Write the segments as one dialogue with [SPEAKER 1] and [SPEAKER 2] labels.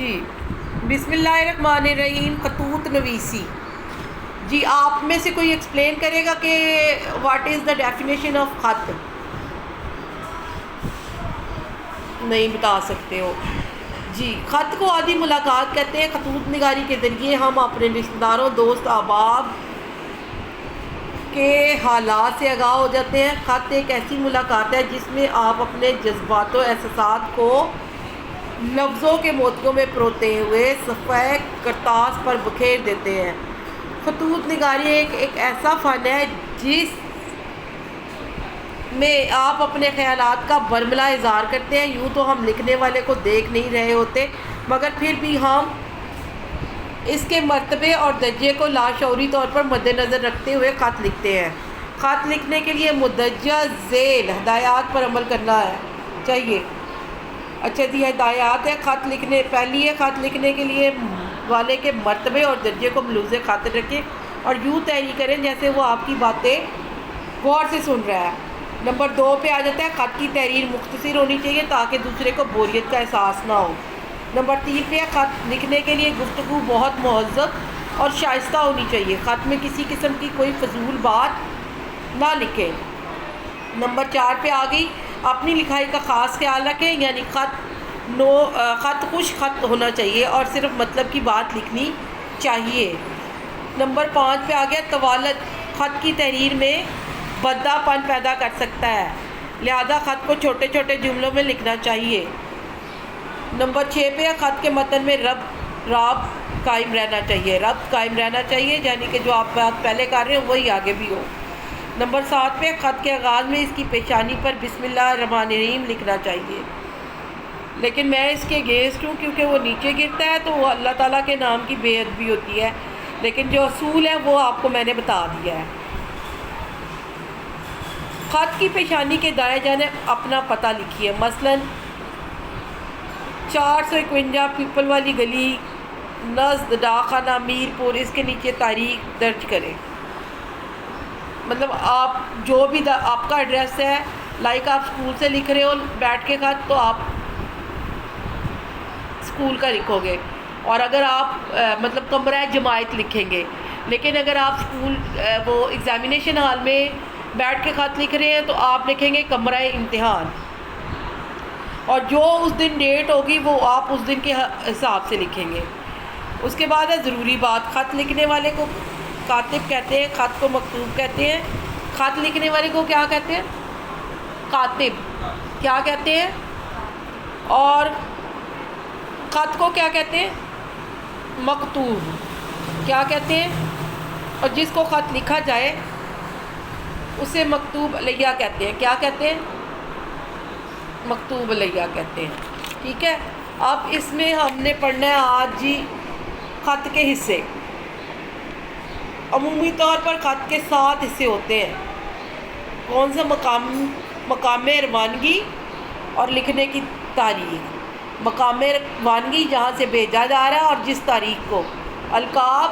[SPEAKER 1] جی بسم اللہ الرحمن الرحیم. خطوط نویسی. جی آپ میں سے کوئی ایکسپلین کرے گا کہ what is the definition of خط؟ نہیں بتا سکتے ہو. جی خط کو عادی ملاقات کہتے ہیں. خطوط نگاری کے ذریعے ہم اپنے رشتہ داروں، دوست، احباب کے حالات سے آگاہ ہو جاتے ہیں. خط ایک ایسی ملاقات ہے جس میں آپ اپنے جذبات و احساسات کو لفظوں کے موتیوں میں پروتے ہوئے صفحہ کرتاس پر بکھیر دیتے ہیں. خطوط نگاری ایک ایسا فن ہے جس میں آپ اپنے خیالات کا برملا اظہار کرتے ہیں. یوں تو ہم لکھنے والے کو دیکھ نہیں رہے ہوتے، مگر پھر بھی ہم اس کے مرتبے اور درجے کو لاشعوری طور پر مد نظر رکھتے ہوئے خط لکھتے ہیں. خط لکھنے کے لیے مندرجہ ذیل ہدایات پر عمل کرنا چاہیے. اچھا جی، ہدایات ہے خط لکھنے. پہلی ہے، خط لکھنے کے لیے والے کے مرتبے اور درجے کو ملحوظ خاطر رکھیں اور یوں تحریر کریں جیسے وہ آپ کی باتیں غور سے سن رہا ہے. نمبر 2 پہ آ جاتا ہے، خط کی تحریر مختصر ہونی چاہیے تاکہ دوسرے کو بوریت کا احساس نہ ہو. نمبر 3 پہ خط لکھنے کے لیے گفتگو بہت مہذب اور شائستہ ہونی چاہیے. خط میں کسی قسم کی کوئی فضول بات نہ لکھیں. نمبر 4 پہ آ گئی، اپنی لکھائی کا خاص خیال رکھیں، یعنی خط خوش خط ہونا چاہیے اور صرف مطلب کی بات لکھنی چاہیے. نمبر 5 پہ آ گیا، طوالت خط کی تحریر میں بدہ پن پیدا کر سکتا ہے، لہذا خط کو چھوٹے چھوٹے جملوں میں لکھنا چاہیے. نمبر 6 پہ خط کے متن میں ربط قائم رہنا چاہیے. ربط قائم رہنا چاہیے یعنی کہ جو آپ بات پہلے کر رہے ہو وہی آگے بھی ہو. نمبر 7 پہ خط کے آغاز میں اس کی پیشانی پر بسم اللہ الرحمن الرحیم لکھنا چاہیے، لیکن میں اس کے اگینسٹ ہوں کیونکہ وہ نیچے گرتا ہے تو وہ اللہ تعالیٰ کے نام کی بے ادبی ہوتی ہے. لیکن جو اصول ہے وہ آپ کو میں نے بتا دیا ہے. خط کی پیشانی کے دائیں جانب اپنا پتہ لکھیے. مثلا 451 پیپل والی گلی، نزد ڈاک خانہ میرپور، اس کے نیچے تاریخ درج کریں. مطلب آپ جو بھی آپ کا ایڈریس ہے، لائک آپ اسکول سے لکھ رہے ہو بیٹھ کے خط تو آپ اسکول کا لکھو گے، اور اگر آپ مطلب کمرہ جماعت لکھیں گے. لیکن اگر آپ اسکول وہ ایگزامینیشن ہال میں بیٹھ کے خط لکھ رہے ہیں تو آپ لکھیں گے کمرہ امتحان، اور جو اس دن ڈیٹ ہوگی وہ آپ اس دن کے حساب سے لکھیں گے. اس کے بعد ہے ضروری بات. خط لکھنے والے کو کاتب کہتے ہیں، خط کو مکتوب کہتے ہیں. خط لکھنے والے کو کیا کہتے ہیں؟ کاتب. کیا کہتے ہیں؟ اور خط کو کیا کہتے ہیں؟ مکتوب. کیا کہتے ہیں؟ اور جس کو خط لکھا جائے اسے مکتوب علیہ کہتے ہیں. کیا کہتے ہیں؟ مکتوب علیہ کہتے ہیں. ٹھیک ہے. اب اس میں ہم نے پڑھنا ہے آج جی خط کے حصے. عمومی طور پر خط کے 7 حصے ہوتے ہیں. کون سا؟ مقام روانگی اور لکھنے کی تاریخ. مقام روانگی جہاں سے بھیجا جا رہا ہے اور جس تاریخ کو. القاب،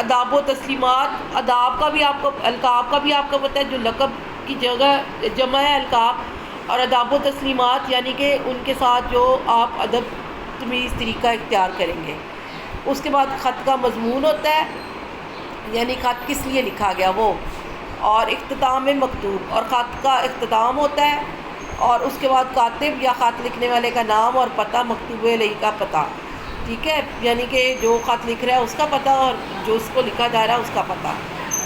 [SPEAKER 1] آداب و تسلیمات. القاب کا بھی آپ کو پتہ ہے جو لقب کی جگہ جمع ہے القاب، اور آداب و تسلیمات یعنی کہ ان کے ساتھ جو آپ ادب تمیز طریقہ اختیار کریں گے. اس کے بعد خط کا مضمون ہوتا ہے، یعنی خط کس لیے لکھا گیا وہ، اور اختتام میں مکتوب، اور خط کا اختتام ہوتا ہے. اور اس کے بعد کاتب یا خط لکھنے والے کا نام اور پتہ، مکتوب علیہ کا پتہ. ٹھیک ہے، یعنی کہ جو خط لکھ رہا ہے اس کا پتہ اور جو اس کو لکھا جا رہا ہے اس کا پتہ.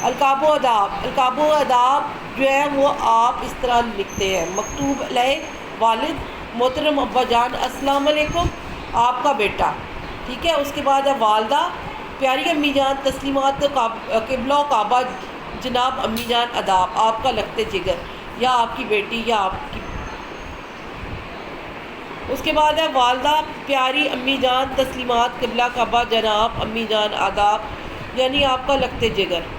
[SPEAKER 1] القاب و آداب. القاب و آداب جو ہے وہ آپ اس طرح لکھتے ہیں: مکتوب علیہ والد، محترم ابا جان السلام علیکم، آپ کا بیٹا. ٹھیک ہے. اس کے بعد ہے والدہ، پیاری امی جان، تسلیمات قبلہ و کعبہ، جناب امی جان آداب، آپ کا لخت جگر، یا آپ کی بیٹی یا آپ کی. اس کے بعد ہے والدہ، پیاری امی جان، تسلیمات قبلہ کعبہ، جناب امی جان آداب، یعنی آپ کا لخت جگر.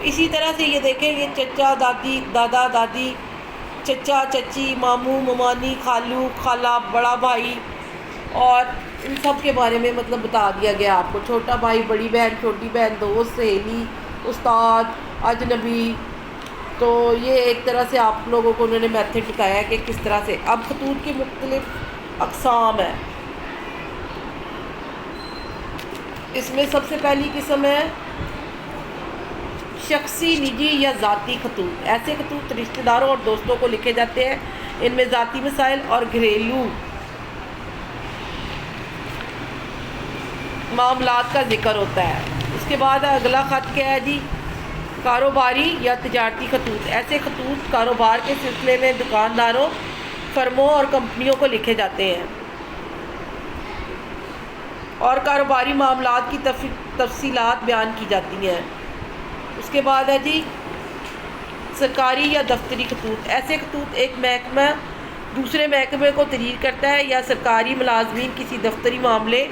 [SPEAKER 1] اسی طرح سے یہ دیکھیں، یہ چچا دادی، دادا دادی، چچا چچی، ماموں ممانی، خالو خالہ، بڑا بھائی، اور ان سب کے بارے میں مطلب بتا دیا گیا آپ کو. چھوٹا بھائی، بڑی بہن، چھوٹی بہن، دوست، سہیلی، استاد، اجنبی. تو یہ ایک طرح سے آپ لوگوں کو انہوں نے میتھڈ بتایا ہے کہ کس طرح سے. اب خطوط کی مختلف اقسام ہیں. اس میں سب سے پہلی قسم ہے شخصی، نجی یا ذاتی خطوط۔ ایسے خطوط رشتہ داروں اور دوستوں کو لکھے جاتے ہیں، ان میں ذاتی مسائل اور گھریلو معاملات کا ذکر ہوتا ہے۔ اس کے بعد اگلا خط کیا ہے جی؟ کاروباری یا تجارتی خطوط۔ ایسے خطوط کاروبار کے سلسلے میں دکانداروں، فرموں اور کمپنیوں کو لکھے جاتے ہیں اور کاروباری معاملات کی تفصیلات بیان کی جاتی ہیں۔ اس کے بعد ہے جی سرکاری یا دفتری خطوط۔ ایسے خطوط ایک محکمہ دوسرے محکمے کو تحریر کرتا ہے یا سرکاری ملازمین کسی دفتری معاملے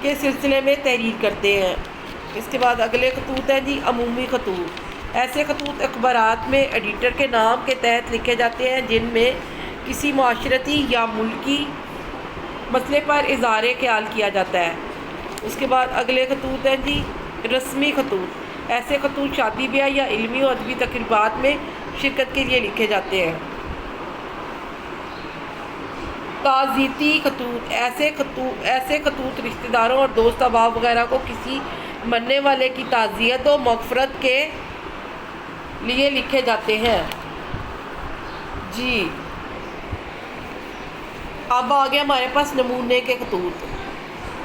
[SPEAKER 1] کے سلسلے میں تحریر کرتے ہیں۔ اس کے بعد اگلے خطوط ہیں جی عمومی خطوط۔ ایسے خطوط اخبارات میں ایڈیٹر کے نام کے تحت لکھے جاتے ہیں جن میں کسی معاشرتی یا ملکی مسئلے پر اظہار خیال کیا جاتا ہے۔ اس کے بعد اگلے خطوط ہیں جی رسمی خطوط۔ ایسے خطوط شادی بیاہ یا علمی و ادبی تقریبات میں شرکت کے لیے لکھے جاتے ہیں۔ تعزیتی خطوط۔ ایسے خطوط رشتہ داروں اور دوست احباب وغیرہ کو کسی مرنے والے کی تعزیت و مغفرت کے لیے لکھے جاتے ہیں جی۔ اب آگے ہمارے پاس نمونے کے خطوط۔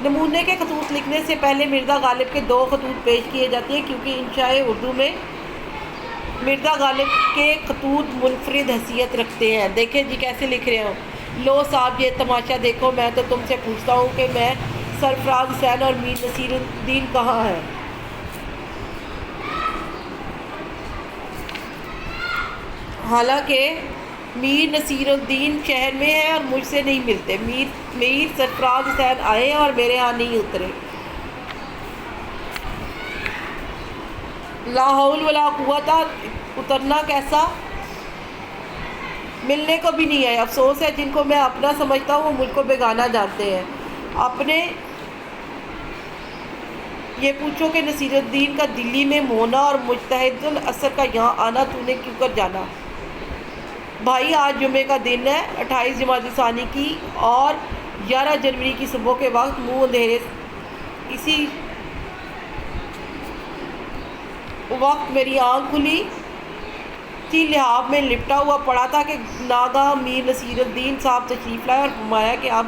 [SPEAKER 1] نمونے کے خطوط لکھنے سے پہلے مرزا غالب کے 2 خطوط پیش کیے جاتے ہیں کیونکہ انشاء اردو میں مرزا غالب کے خطوط منفرد حیثیت رکھتے ہیں۔ دیکھیں جی کیسے لکھ رہے ہوں۔ لو صاحب یہ تماشا دیکھو، میں تو تم سے پوچھتا ہوں کہ میں سرفراز حسین اور میر نصیر الدین کہاں ہیں؟ حالانکہ میر نصیر الدین شہر میں ہے اور مجھ سے نہیں ملتے۔ میر سرفراز حسین آئے اور میرے ہاں نہیں اترے۔ لا حول ولا قوت، اترنا کیسا؟ ملنے کو بھی نہیں آئے۔ افسوس ہے جن کو میں اپنا سمجھتا ہوں وہ مجھ کو بیگانہ جانتے ہیں۔ اپنے یہ پوچھو کہ نصیر الدین کا دلی میں ہونا اور مجتہد الاثر کا یہاں آنا تو نے کیوں کر جانا؟ بھائی آج جمعے کا دن ہے، 28 جمادی ثانی کی اور 11 جنوری کی صبح کے وقت منہ اندھیرے اسی وقت میری آنکھ کھلی تھی، لحاف میں لپٹا ہوا پڑا تھا کہ ناگہاں میر نصیر الدین صاحب تشریف لائے اور فرمایا کہ اب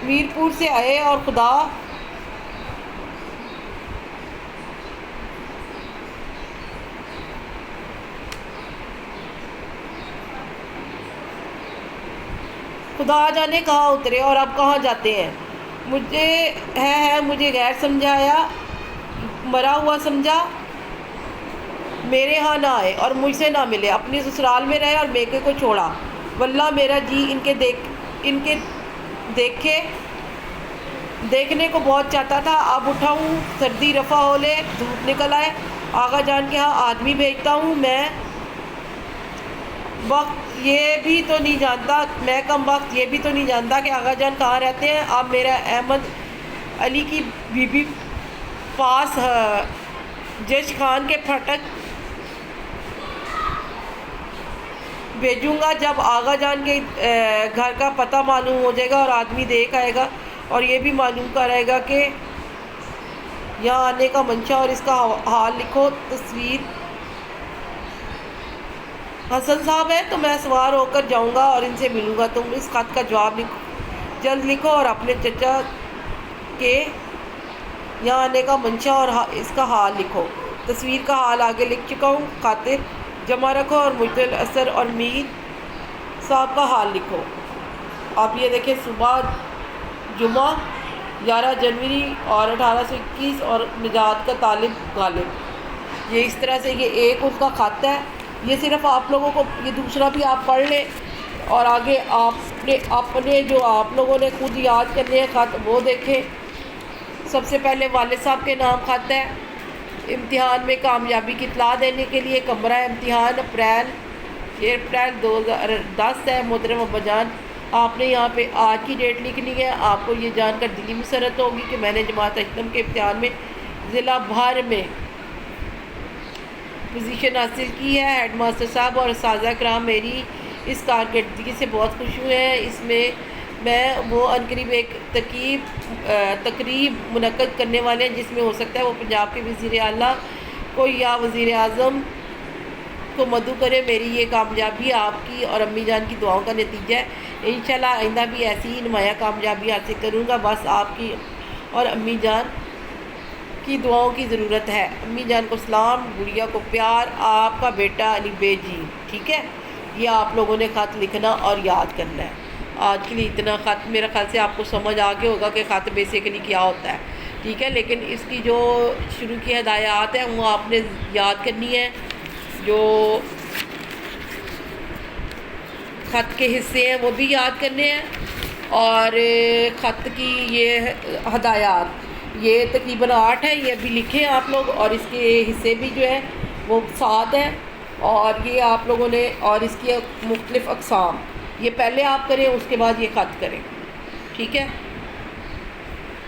[SPEAKER 1] میرپور سے آئے اور خدا جانے کہاں اترے اور اب کہاں جاتے ہیں۔ مجھے غیر سمجھایا، مرا ہوا سمجھا، میرے ہاں نہ آئے اور مجھ سے نہ ملے، اپنی سسرال میں رہے اور میکے کو چھوڑا۔ واللہ میرا جی ان کے دیکھنے کو بہت چاہتا تھا۔ اب اٹھا ہوں، سردی رفع ہو لے، دھوپ نکل آئے، آغا جان کے ہاں آدمی بھیجتا ہوں۔ میں کم وقت یہ بھی تو نہیں جانتا کہ آغا جان کہاں رہتے ہیں۔ اب میرا احمد علی کی بی بی پاس جش خان کے پھٹک بھیجوں گا۔ جب آغا جان کے گھر کا پتہ معلوم ہو جائے گا اور آدمی دیکھ آئے گا اور یہ بھی معلوم کرائے گا کہ یہاں آنے کا منشا اور اس کا حال لکھو۔ تصویر حسن صاحب ہے تو میں سوار ہو کر جاؤں گا اور ان سے ملوں گا۔ تم اس خط کا جواب جلد لکھو اور اپنے چچا کے یہاں آنے کا منشا اور اس کا حال لکھو۔ تصویر کا حال آگے لکھ چکا ہوں، خاطر جمع رکھو اور مجتہد الاثر اور میر صاحب کا حال لکھو۔ اب یہ دیکھیں صبح جمعہ 11 جنوری اور 1821 اور نجات کا طالب غالب، یہ اس طرح سے یہ ایک ان کا خط ہے۔ یہ صرف آپ لوگوں کو، یہ دوسرا بھی آپ پڑھ لیں اور آگے اپنے جو آپ لوگوں نے خود یاد کرنے ہیں خط وہ دیکھیں۔ سب سے پہلے والد صاحب کے نام خط ہے۔ امتحان میں کامیابی کی اطلاع دینے کے لیے کمرہ امتحان اپریل 2010 ہے۔ محترم ابا جان، آپ نے یہاں پہ آج کی ڈیٹ لکھنی ہے۔ آپ کو یہ جان کر دلی مسرت ہوگی کہ میں نے جماعت اشتم کے امتحان میں ضلع بھر میں پوزیشن حاصل کی ہے۔ ہیڈ ماسٹر صاحب اور اساتذہ کرام میری اس کارکردگی سے بہت خوش ہوئے ہیں. اس میں میں وہ عنقریب ایک تقریب منعقد کرنے والے ہیں جس میں ہو سکتا ہے وہ پنجاب کے وزیر اعلیٰ کو یا وزیر اعظم کو مدعو کرے. میری یہ کامیابی آپ کی اور امی جان کی دعاؤں کا نتیجہ ہے. انشاءاللہ آئندہ بھی ایسی ہی نمایاں کامیابی حاصل کروں گا. بس آپ کی اور امی جان کی دعاؤں کی ضرورت ہے. امی جان کو سلام، گڑیا کو پیار. آپ کا بیٹا علی بے جی. ٹھیک ہے، یہ آپ لوگوں نے خط لکھنا اور یاد کرنا ہے. آج کے لیے اتنا. خط میرا خیال سے آپ کو سمجھ آ گیا ہوگا کہ خط بیسیکلی کیا ہوتا ہے. ٹھیک ہے، لیکن اس کی جو شروع کی ہدایات ہیں وہ آپ نے یاد کرنی ہے. جو خط کے حصے ہیں وہ بھی یاد کرنے ہیں، اور خط کی یہ ہدایات یہ تقریباً 8 ہیں. یہ ابھی لکھیں آپ لوگ، اور اس کے حصے بھی جو ہے وہ 7 ہیں. اور یہ آپ لوگوں نے، اور اس کی مختلف اقسام، یہ پہلے آپ کریں اس کے بعد یہ خط کریں. ٹھیک ہے.